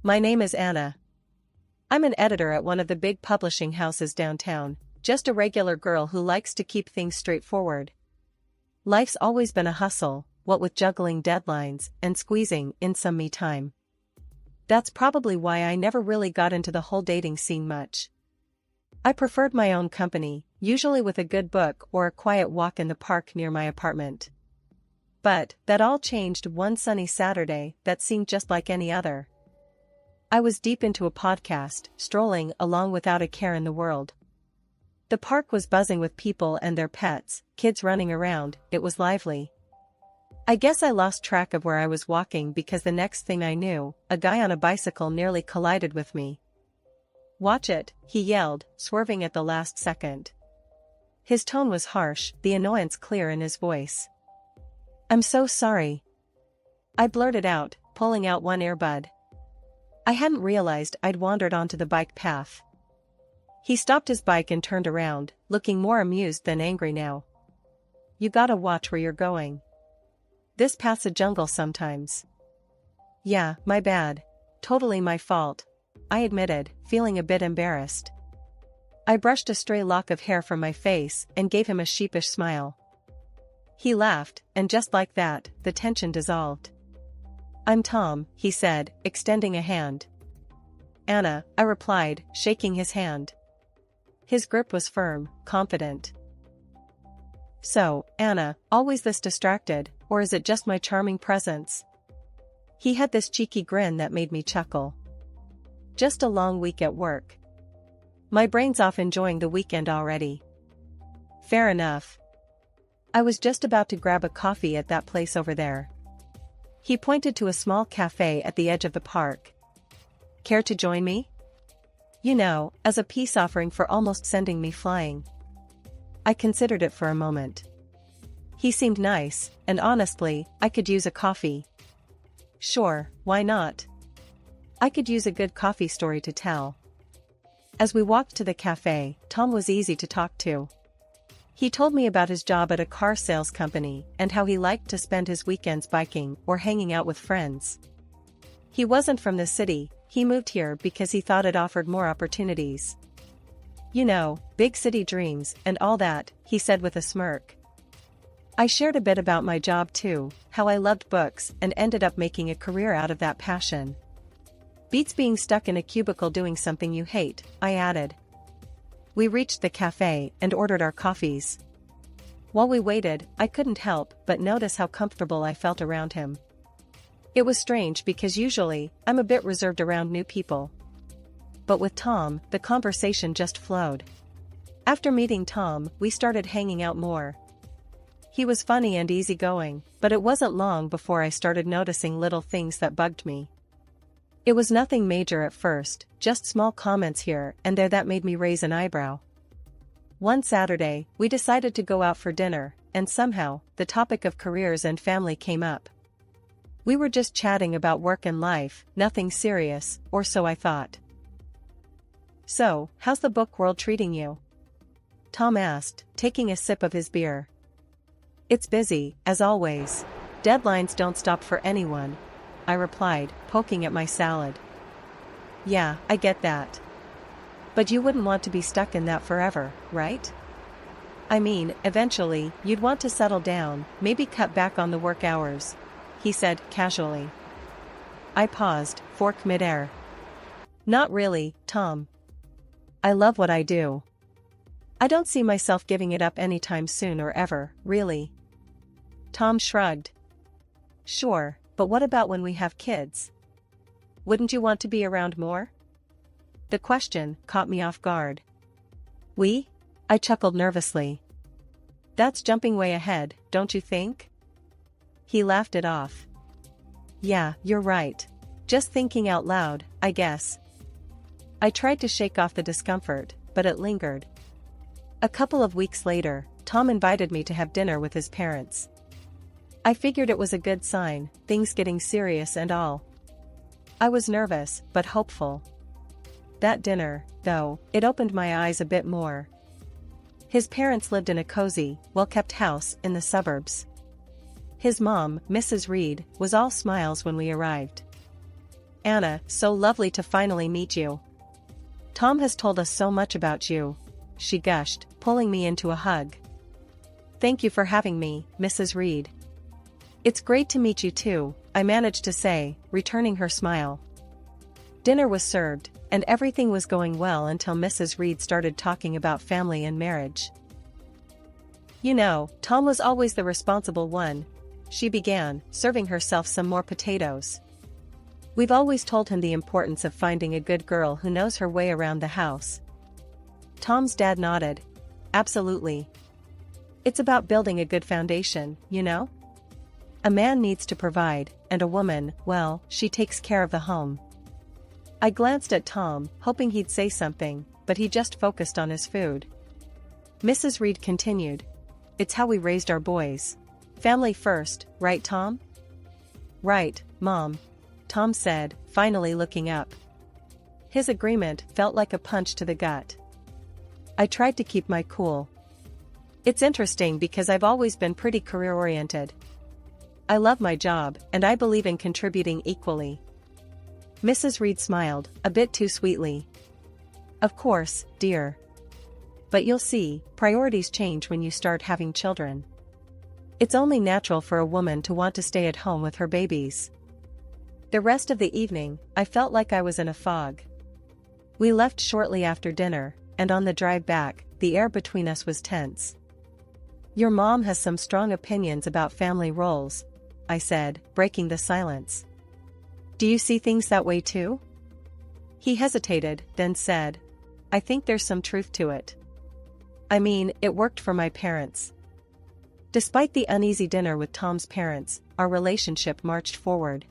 My name is Anna. I'm an editor at one of the big publishing houses downtown, just a regular girl who likes to keep things straightforward. Life's always been a hustle, what with juggling deadlines and squeezing in some me time. That's probably why I never really got into the whole dating scene much. I preferred my own company, usually with a good book or a quiet walk in the park near my apartment. But that all changed one sunny Saturday that seemed just like any other. I was deep into a podcast, strolling along without a care in the world. The park was buzzing with people and their pets, kids running around, it was lively. I guess I lost track of where I was walking because the next thing I knew, a guy on a bicycle nearly collided with me. "Watch it," he yelled, swerving at the last second. His tone was harsh, the annoyance clear in his voice. "I'm so sorry," I blurted out, pulling out one earbud. I hadn't realized I'd wandered onto the bike path. He stopped his bike and turned around, looking more amused than angry now. "You gotta watch where you're going. This path's a jungle sometimes." "Yeah, my bad. Totally my fault," I admitted, feeling a bit embarrassed. I brushed a stray lock of hair from my face and gave him a sheepish smile. He laughed, and just like that, the tension dissolved. "I'm Tom," he said, extending a hand. "Anna," I replied, shaking his hand. His grip was firm, confident. "So, Anna, always this distracted, or is it just my charming presence?" He had this cheeky grin that made me chuckle. "Just a long week at work. My brain's off enjoying the weekend already." "Fair enough. I was just about to grab a coffee at that place over there." He pointed to a small cafe at the edge of the park. "Care to join me? You know, as a peace offering for almost sending me flying." I considered it for a moment. He seemed nice, and honestly, I could use a coffee. Sure, why not? I could use a good coffee story to tell. As we walked to the cafe, Tom was easy to talk to. He told me about his job at a car sales company and how he liked to spend his weekends biking or hanging out with friends. He wasn't from the city, he moved here because he thought it offered more opportunities. "You know, big city dreams and all that," he said with a smirk. I shared a bit about my job too, how I loved books and ended up making a career out of that passion. "Beats being stuck in a cubicle doing something you hate," I added. We reached the cafe and ordered our coffees. While we waited, I couldn't help but notice how comfortable I felt around him. It was strange because usually, I'm a bit reserved around new people. But with Tom, the conversation just flowed. After meeting Tom, we started hanging out more. He was funny and easygoing, but it wasn't long before I started noticing little things that bugged me. It was nothing major at first, just small comments here and there that made me raise an eyebrow. One Saturday, we decided to go out for dinner, and somehow, the topic of careers and family came up. We were just chatting about work and life, nothing serious, or so I thought. "So, how's the book world treating you?" Tom asked, taking a sip of his beer. "It's busy, as always. Deadlines don't stop for anyone," I replied, poking at my salad. "Yeah, I get that. But you wouldn't want to be stuck in that forever, right? I mean, eventually, you'd want to settle down, maybe cut back on the work hours," he said, casually. I paused, fork midair. "Not really, Tom. I love what I do. I don't see myself giving it up anytime soon or ever, really." Tom shrugged. "Sure, but what about when we have kids? Wouldn't you want to be around more?" The question caught me off guard. "We?" I chuckled nervously. "That's jumping way ahead, don't you think?" He laughed it off. "Yeah, you're right. Just thinking out loud, I guess." I tried to shake off the discomfort, but it lingered. A couple of weeks later, Tom invited me to have dinner with his parents. I figured it was a good sign, things getting serious and all. I was nervous, but hopeful. That dinner, though, it opened my eyes a bit more. His parents lived in a cozy, well-kept house in the suburbs. His mom, Mrs. Reed, was all smiles when we arrived. Anna, so lovely to finally meet you. Tom has told us so much about you, she gushed, pulling me into a hug. Thank you for having me, Mrs. Reed. It's great to meet you too, I managed to say, returning her smile. Dinner was served, and everything was going well until Mrs. Reed started talking about family and marriage. You know, Tom was always the responsible one, she began, serving herself some more potatoes. We've always told him the importance of finding a good girl who knows her way around the house. Tom's dad nodded. Absolutely. It's about building a good foundation, you know? A man needs to provide, and a woman, well, she takes care of the home. I glanced at Tom, hoping he'd say something, but he just focused on his food. Mrs. Reed continued. It's how we raised our boys. Family first, right Tom? Right, Mom, Tom said, finally looking up. His agreement felt like a punch to the gut. I tried to keep my cool. It's interesting because I've always been pretty career-oriented. I love my job, and I believe in contributing equally. Mrs. Reed smiled, a bit too sweetly. Of course, dear. But you'll see, priorities change when you start having children. It's only natural for a woman to want to stay at home with her babies. The rest of the evening, I felt like I was in a fog. We left shortly after dinner, and on the drive back, the air between us was tense. Your mom has some strong opinions about family roles, I said, breaking the silence. Do you see things that way too? He hesitated, then said, I think there's some truth to it. I mean, it worked for my parents. Despite the uneasy dinner with Tom's parents, our relationship marched forward.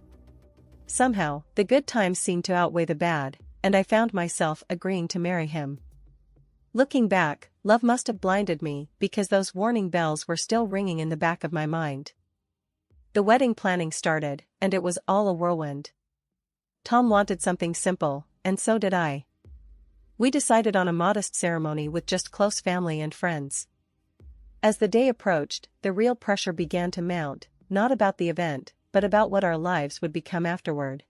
Somehow, the good times seemed to outweigh the bad, and I found myself agreeing to marry him. Looking back, love must have blinded me because those warning bells were still ringing in the back of my mind. The wedding planning started, and it was all a whirlwind. Tom wanted something simple, and so did I. We decided on a modest ceremony with just close family and friends. As the day approached, the real pressure began to mount, not about the event, but about what our lives would become afterward.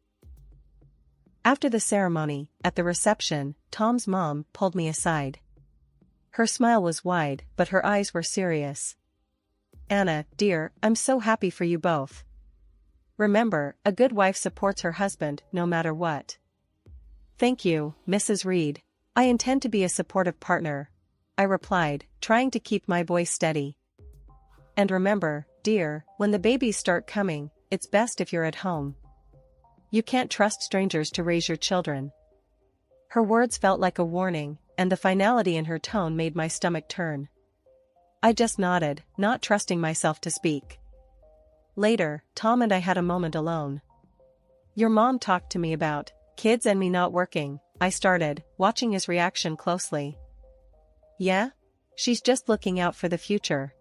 After the ceremony, at the reception, Tom's mom pulled me aside. Her smile was wide, but her eyes were serious. Anna, dear, I'm so happy for you both. Remember, a good wife supports her husband no matter what. Thank you, Mrs. Reed. I intend to be a supportive partner, I replied, trying to keep my voice steady. And remember, dear, when the babies start coming, it's best if you're at home. You can't trust strangers to raise your children. Her words felt like a warning, and the finality in her tone made my stomach turn. I just nodded, not trusting myself to speak. Later, Tom and I had a moment alone. Your mom talked to me about kids and me not working, I started, watching his reaction closely. Yeah? She's just looking out for the future.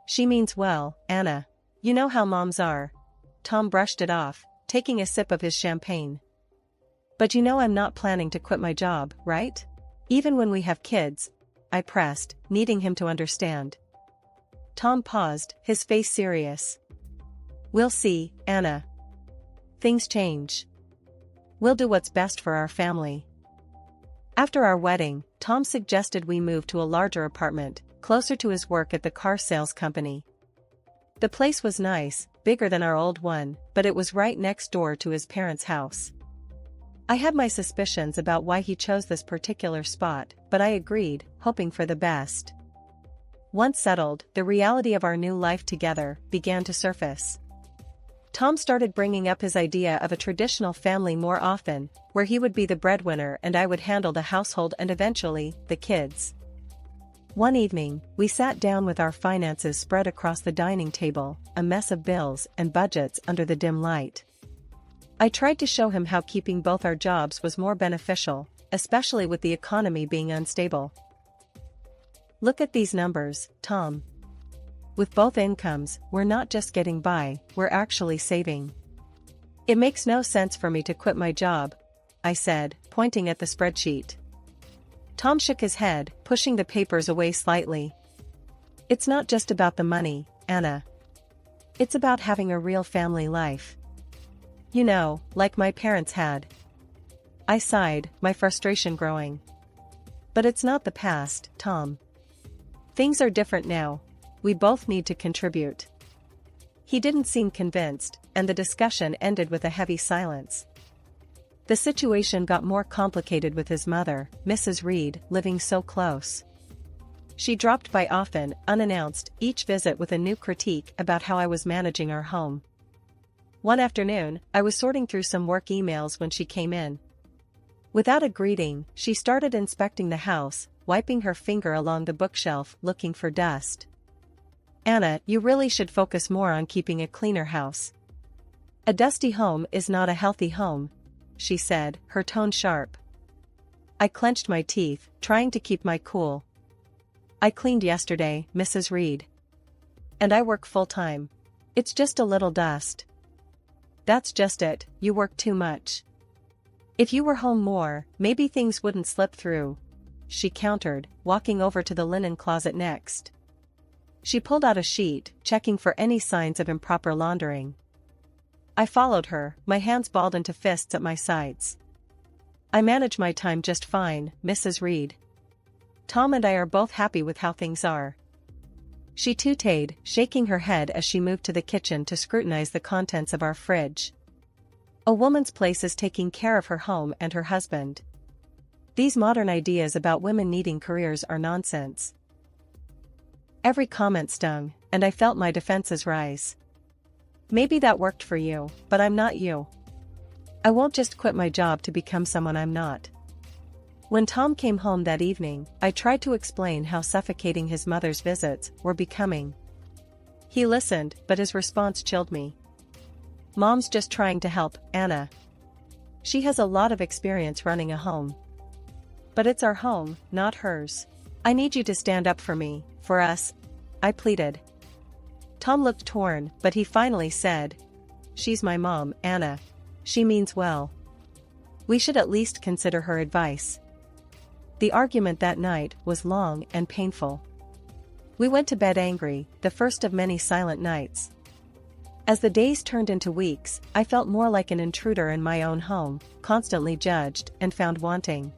She means well, Anna. You know how moms are. Tom brushed it off, taking a sip of his champagne. But you know I'm not planning to quit my job, right? Even when we have kids, I pressed, needing him to understand. Tom paused, his face serious. We'll see, Anna. Things change. We'll do what's best for our family. After our wedding, Tom suggested we move to a larger apartment, closer to his work at the car sales company. The place was nice, bigger than our old one, but it was right next door to his parents' house. I had my suspicions about why he chose this particular spot, but I agreed, hoping for the best. Once settled, the reality of our new life together began to surface. Tom started bringing up his idea of a traditional family more often, where he would be the breadwinner and I would handle the household and eventually, the kids. One evening, we sat down with our finances spread across the dining table, a mess of bills and budgets under the dim light. I tried to show him how keeping both our jobs was more beneficial, especially with the economy being unstable. Look at these numbers, Tom. With both incomes, we're not just getting by, we're actually saving. It makes no sense for me to quit my job, I said, pointing at the spreadsheet. Tom shook his head, pushing the papers away slightly. It's not just about the money, Anna. It's about having a real family life. Like my parents had. I sighed, my frustration growing. But it's not the past, Tom. Things are different now. We both need to contribute. He didn't seem convinced, and the discussion ended with a heavy silence. The situation got more complicated with his mother, Mrs. Reed, living so close. She dropped by often, unannounced, each visit with a new critique about how I was managing our home. One afternoon, I was sorting through some work emails when she came in. Without a greeting, she started inspecting the house, wiping her finger along the bookshelf, looking for dust. "Anna, you really should focus more on keeping a cleaner house. A dusty home is not a healthy home," she said, her tone sharp. I clenched my teeth, trying to keep my cool. "I cleaned yesterday, Mrs. Reed. And I work full-time. It's just a little dust." "That's just it, you work too much. If you were home more, maybe things wouldn't slip through," she countered, walking over to the linen closet next. She pulled out a sheet, checking for any signs of improper laundering. I followed her, my hands balled into fists at my sides. "I manage my time just fine, Mrs. Reed. Tom and I are both happy with how things are." She tooted, shaking her head as she moved to the kitchen to scrutinize the contents of our fridge. "A woman's place is taking care of her home and her husband. These modern ideas about women needing careers are nonsense." Every comment stung, and I felt my defenses rise. "Maybe that worked for you, but I'm not you. I won't just quit my job to become someone I'm not." When Tom came home that evening, I tried to explain how suffocating his mother's visits were becoming. He listened, but his response chilled me. "Mom's just trying to help, Anna. She has a lot of experience running a home. But it's our home, not hers. I need you to stand up for me, for us," I pleaded. Tom looked torn, but he finally said, "She's my mom, Anna. She means well. We should at least consider her advice." The argument that night was long and painful. We went to bed angry, the first of many silent nights. As the days turned into weeks, I felt more like an intruder in my own home, constantly judged and found wanting.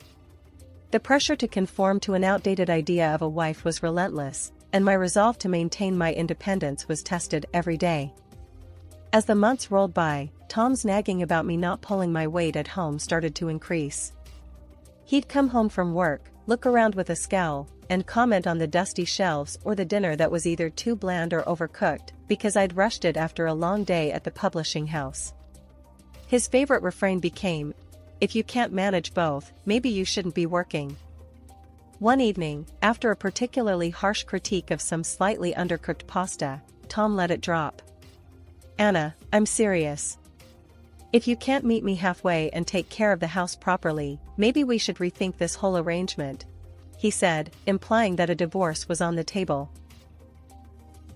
The pressure to conform to an outdated idea of a wife was relentless, and my resolve to maintain my independence was tested every day. As the months rolled by, Tom's nagging about me not pulling my weight at home started to increase. He'd come home from work, look around with a scowl, and comment on the dusty shelves or the dinner that was either too bland or overcooked, because I'd rushed it after a long day at the publishing house. His favorite refrain became, "If you can't manage both, maybe you shouldn't be working." One evening, after a particularly harsh critique of some slightly undercooked pasta, Tom let it drop. "Anna, I'm serious. If you can't meet me halfway and take care of the house properly, maybe we should rethink this whole arrangement," he said, implying that a divorce was on the table.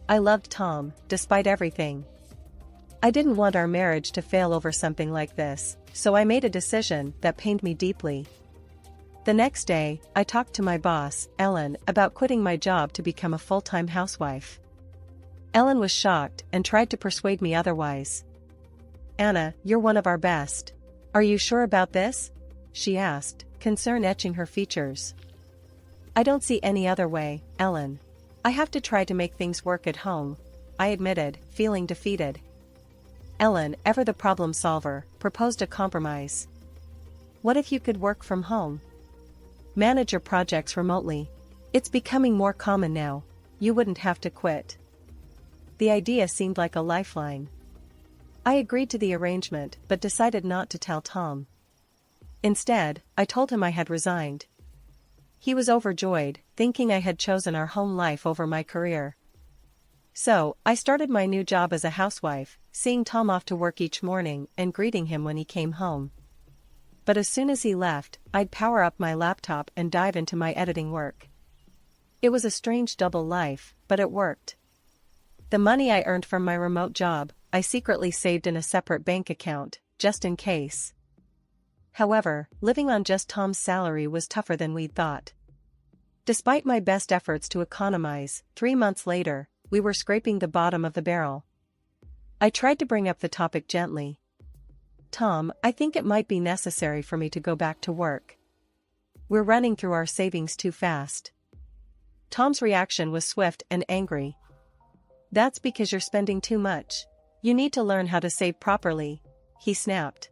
I loved Tom, despite everything. I didn't want our marriage to fail over something like this, so I made a decision that pained me deeply. The next day, I talked to my boss, Ellen, about quitting my job to become a full-time housewife. Ellen was shocked and tried to persuade me otherwise. "Anna, you're one of our best. Are you sure about this?" she asked, concern etching her features. "I don't see any other way, Ellen. I have to try to make things work at home," I admitted, feeling defeated. Ellen, ever the problem solver, proposed a compromise. "What if you could work from home? Manage your projects remotely. It's becoming more common now. You wouldn't have to quit." The idea seemed like a lifeline. I agreed to the arrangement but decided not to tell Tom. Instead, I told him I had resigned. He was overjoyed, thinking I had chosen our home life over my career. So, I started my new job as a housewife, seeing Tom off to work each morning and greeting him when he came home. But as soon as he left, I'd power up my laptop and dive into my editing work. It was a strange double life, but it worked. The money I earned from my remote job, I secretly saved in a separate bank account, just in case. However, living on just Tom's salary was tougher than we'd thought. Despite my best efforts to economize, 3 months later, we were scraping the bottom of the barrel. I tried to bring up the topic gently. Tom, I think it might be necessary for me to go back to work. We're running through our savings too fast. Tom's reaction was swift and angry. That's because you're spending too much. You need to learn how to save properly, he snapped.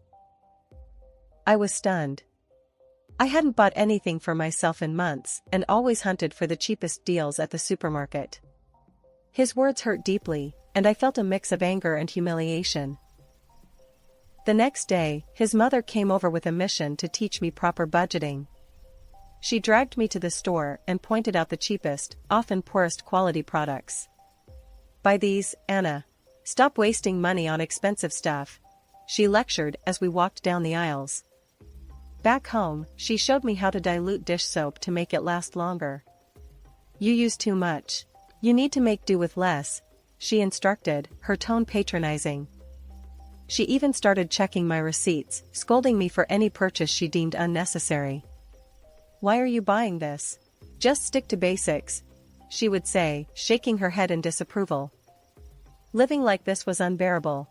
I was stunned. I hadn't bought anything for myself in months and always hunted for the cheapest deals at the supermarket. His words hurt deeply, and I felt a mix of anger and humiliation. The next day, his mother came over with a mission to teach me proper budgeting. She dragged me to the store and pointed out the cheapest, often poorest quality products. Buy these, Anna. Stop wasting money on expensive stuff, she lectured as we walked down the aisles. Back home, she showed me how to dilute dish soap to make it last longer. You use too much. You need to make do with less, she instructed, her tone patronizing. She even started checking my receipts, scolding me for any purchase she deemed unnecessary. Why are you buying this? Just stick to basics, she would say, shaking her head in disapproval. Living like this was unbearable.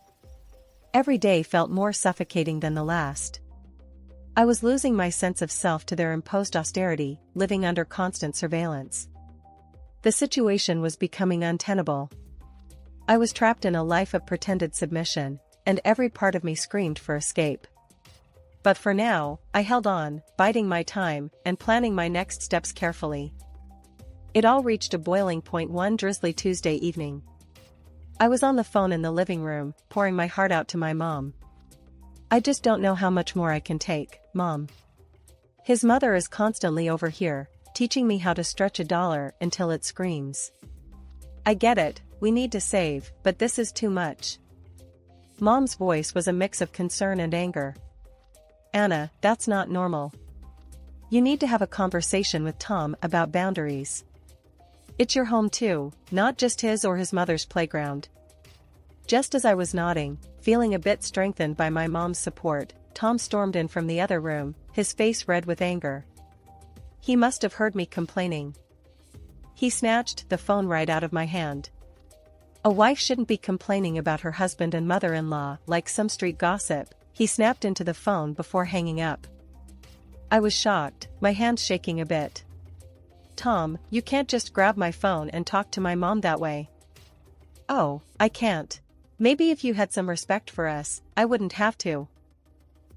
Every day felt more suffocating than the last. I was losing my sense of self to their imposed austerity, living under constant surveillance. The situation was becoming untenable. I was trapped in a life of pretended submission, and every part of me screamed for escape. But for now, I held on, biding my time and planning my next steps carefully. It all reached a boiling point one drizzly Tuesday evening. I was on the phone in the living room, pouring my heart out to my mom. I just don't know how much more I can take, Mom. His mother is constantly over here, teaching me how to stretch $1 until it screams. I get it, we need to save, but this is too much. Mom's voice was a mix of concern and anger. Anna, that's not normal. You need to have a conversation with Tom about boundaries. It's your home too, not just his or his mother's playground. Just as I was nodding, feeling a bit strengthened by my mom's support, Tom stormed in from the other room, his face red with anger. He must have heard me complaining. He snatched the phone right out of my hand. A wife shouldn't be complaining about her husband and mother-in-law like some street gossip, he snapped into the phone before hanging up. I was shocked, my hands shaking a bit. Tom, you can't just grab my phone and talk to my mom that way. Oh, I can't. Maybe if you had some respect for us, I wouldn't have to.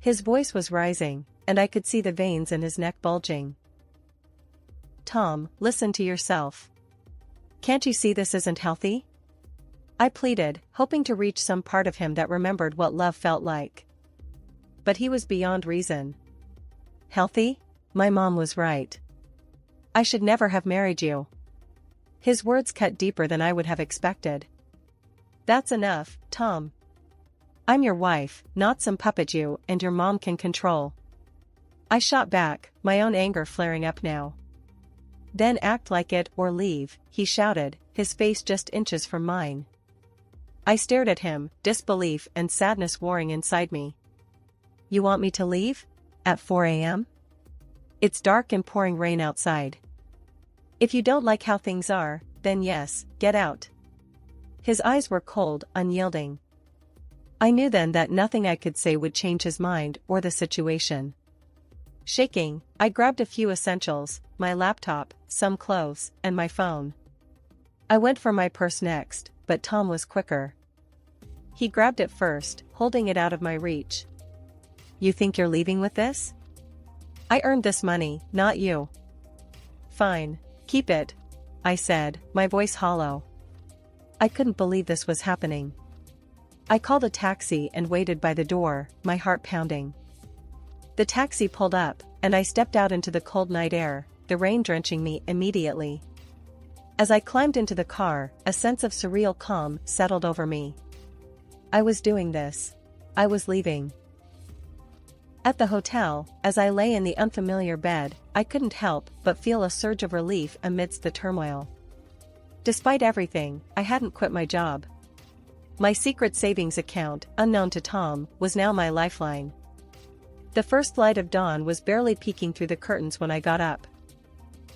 His voice was rising, and I could see the veins in his neck bulging. Tom, listen to yourself. Can't you see this isn't healthy? I pleaded, hoping to reach some part of him that remembered what love felt like. But he was beyond reason. Healthy? My mom was right. I should never have married you. His words cut deeper than I would have expected. That's enough, Tom. I'm your wife, not some puppet you and your mom can control. I shot back, my own anger flaring up now. Then act like it or leave, he shouted, his face just inches from mine. I stared at him, disbelief and sadness warring inside me. You want me to leave? At 4 a.m.? It's dark and pouring rain outside. If you don't like how things are, then yes, get out. His eyes were cold, unyielding. I knew then that nothing I could say would change his mind or the situation. Shaking, I grabbed a few essentials, my laptop, some clothes, and my phone. I went for my purse next, but Tom was quicker. He grabbed it first, holding it out of my reach. You think you're leaving with this? I earned this money, not you. Fine, keep it, I said, my voice hollow. I couldn't believe this was happening. I called a taxi and waited by the door, my heart pounding. The taxi pulled up, and I stepped out into the cold night air, the rain drenching me immediately. As I climbed into the car, a sense of surreal calm settled over me. I was doing this. I was leaving. At the hotel, as I lay in the unfamiliar bed, I couldn't help but feel a surge of relief amidst the turmoil. Despite everything, I hadn't quit my job. My secret savings account, unknown to Tom, was now my lifeline. The first light of dawn was barely peeking through the curtains when I got up.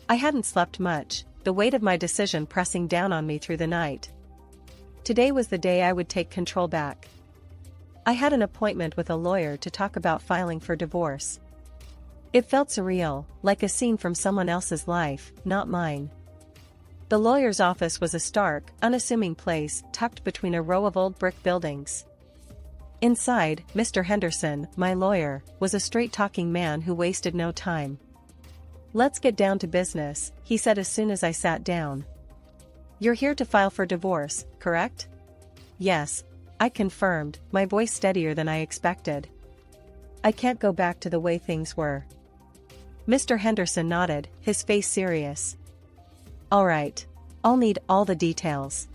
I hadn't slept much, the weight of my decision pressing down on me through the night. Today was the day I would take control back. I had an appointment with a lawyer to talk about filing for divorce. It felt surreal, like a scene from someone else's life, not mine. The lawyer's office was a stark, unassuming place tucked between a row of old brick buildings. Inside, Mr. Henderson, my lawyer, was a straight-talking man who wasted no time. "Let's get down to business," he said as soon as I sat down. "You're here to file for divorce, correct?" "Yes," I confirmed, my voice steadier than I expected. "I can't go back to the way things were." Mr. Henderson nodded, his face serious. "All right. I'll need all the details.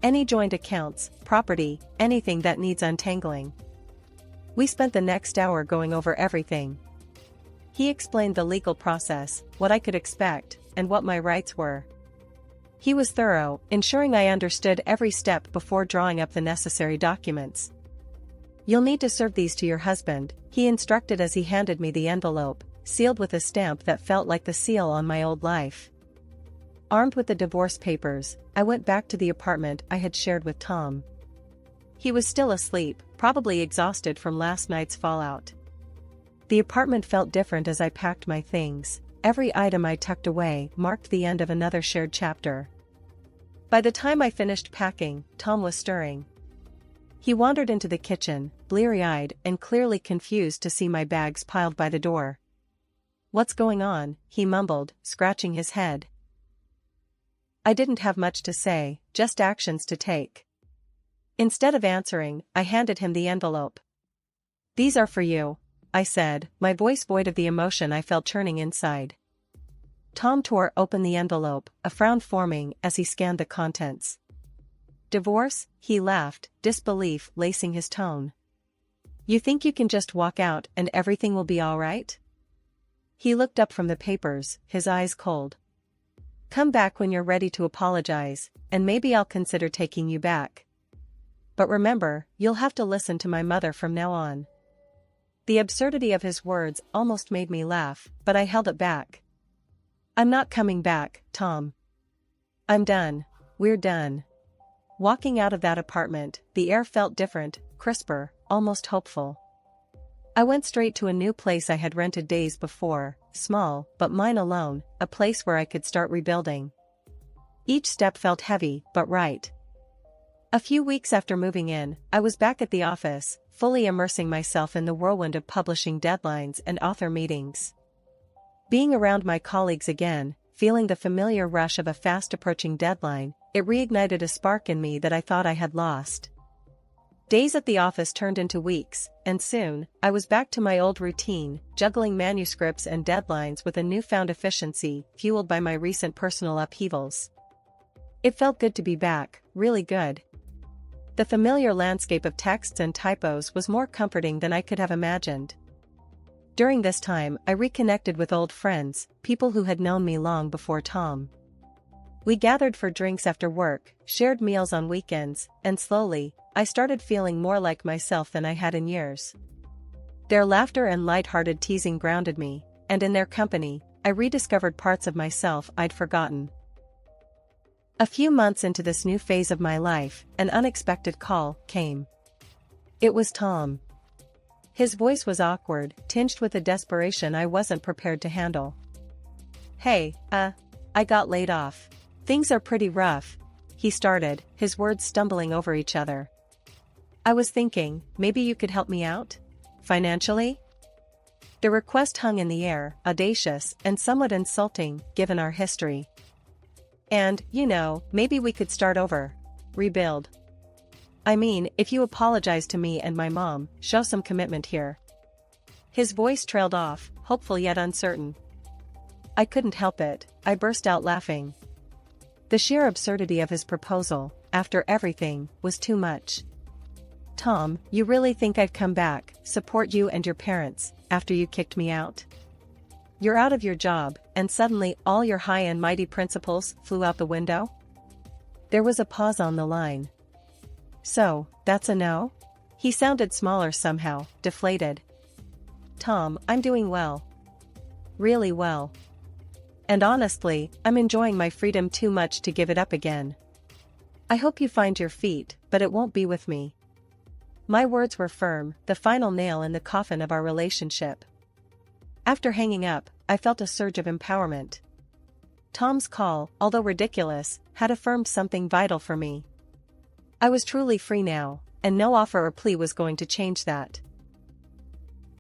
Any joint accounts, property, anything that needs untangling." We spent the next hour going over everything. He explained the legal process, what I could expect, and what my rights were. He was thorough, ensuring I understood every step before drawing up the necessary documents. "You'll need to serve these to your husband," he instructed as he handed me the envelope, sealed with a stamp that felt like the seal on my old life. Armed with the divorce papers, I went back to the apartment I had shared with Tom. He was still asleep, probably exhausted from last night's fallout. The apartment felt different as I packed my things. Every item I tucked away marked the end of another shared chapter. By the time I finished packing, Tom was stirring. He wandered into the kitchen, bleary-eyed and clearly confused to see my bags piled by the door. "What's going on?" he mumbled, scratching his head. I didn't have much to say, just actions to take. Instead of answering, I handed him the envelope. "These are for you," I said, my voice void of the emotion I felt churning inside. Tom tore open the envelope, a frown forming as he scanned the contents. "Divorce?" he laughed, disbelief lacing his tone. "You think you can just walk out and everything will be all right?" He looked up from the papers, his eyes cold. "Come back when you're ready to apologize, and maybe I'll consider taking you back. But remember, you'll have to listen to my mother from now on." The absurdity of his words almost made me laugh, but I held it back. "I'm not coming back, Tom. I'm done. We're done." Walking out of that apartment, the air felt different, crisper, almost hopeful. I went straight to a new place I had rented days before, small, but mine alone, a place where I could start rebuilding. Each step felt heavy, but right. A few weeks after moving in, I was back at the office, fully immersing myself in the whirlwind of publishing deadlines and author meetings. Being around my colleagues again, feeling the familiar rush of a fast-approaching deadline, it reignited a spark in me that I thought I had lost. Days at the office turned into weeks, and soon, I was back to my old routine, juggling manuscripts and deadlines with a newfound efficiency, fueled by my recent personal upheavals. It felt good to be back, really good. The familiar landscape of texts and typos was more comforting than I could have imagined. During this time, I reconnected with old friends, people who had known me long before Tom. We gathered for drinks after work, shared meals on weekends, and slowly, I started feeling more like myself than I had in years. Their laughter and light-hearted teasing grounded me, and in their company, I rediscovered parts of myself I'd forgotten. A few months into this new phase of my life, an unexpected call came. It was Tom. His voice was awkward, tinged with a desperation I wasn't prepared to handle. "Hey, I got laid off. Things are pretty rough," he started, his words stumbling over each other. "I was thinking, maybe you could help me out? Financially?" The request hung in the air, audacious and somewhat insulting, given our history. "And, maybe we could start over. Rebuild. I mean, if you apologize to me and my mom, show some commitment here." His voice trailed off, hopeful yet uncertain. I couldn't help it, I burst out laughing. The sheer absurdity of his proposal, after everything, was too much. "Tom, you really think I'd come back, support you and your parents, after you kicked me out? You're out of your job, and suddenly all your high and mighty principles flew out the window?" There was a pause on the line. "So, that's a no?" He sounded smaller somehow, deflated. "Tom, I'm doing well. Really well. And honestly, I'm enjoying my freedom too much to give it up again. I hope you find your feet, but it won't be with me." My words were firm, the final nail in the coffin of our relationship. After hanging up, I felt a surge of empowerment. Tom's call, although ridiculous, had affirmed something vital for me. I was truly free now, and no offer or plea was going to change that.